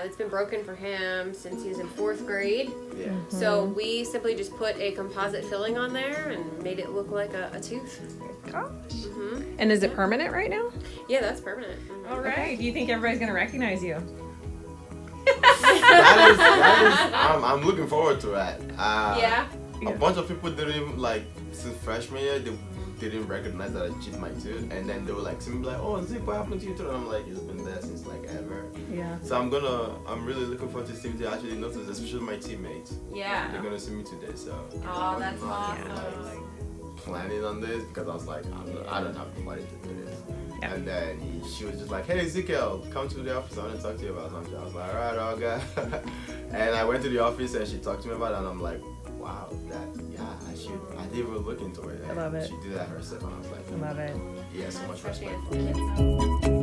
It's been broken for him since he was in 4th grade. Yeah. Mm-hmm. So we simply just put a composite filling on there and made it look like a tooth. Gosh. Mm-hmm. And is it permanent right now? Yeah, that's permanent. Mm-hmm. All right. Do you think everybody's gonna recognize you? that is I'm looking forward to that. Yeah. A bunch of people didn't like since freshman year. They didn't recognize that I chipped my tooth, and then they were like, "Some like, oh, Zeke, what happened to your tooth?" And I'm like, "It's been there since like ever." Yeah. So I'm really looking forward to see if they actually notice, especially my teammates. Yeah. They're gonna see me today, so. Oh, that's I'm not, awesome. like, planning on this because I was like, I don't have the money to do this. Yeah. And then she was just like, "Hey, Ezekiel, come to the office. I want to talk to you about something." I was like, "All right, all good." And I went to the office and she talked to me about it, and I'm like, "Wow, I didn't even look into it." I love it. She did that herself, and I was like, I love it. "Yeah, so much Especially respect." for kids.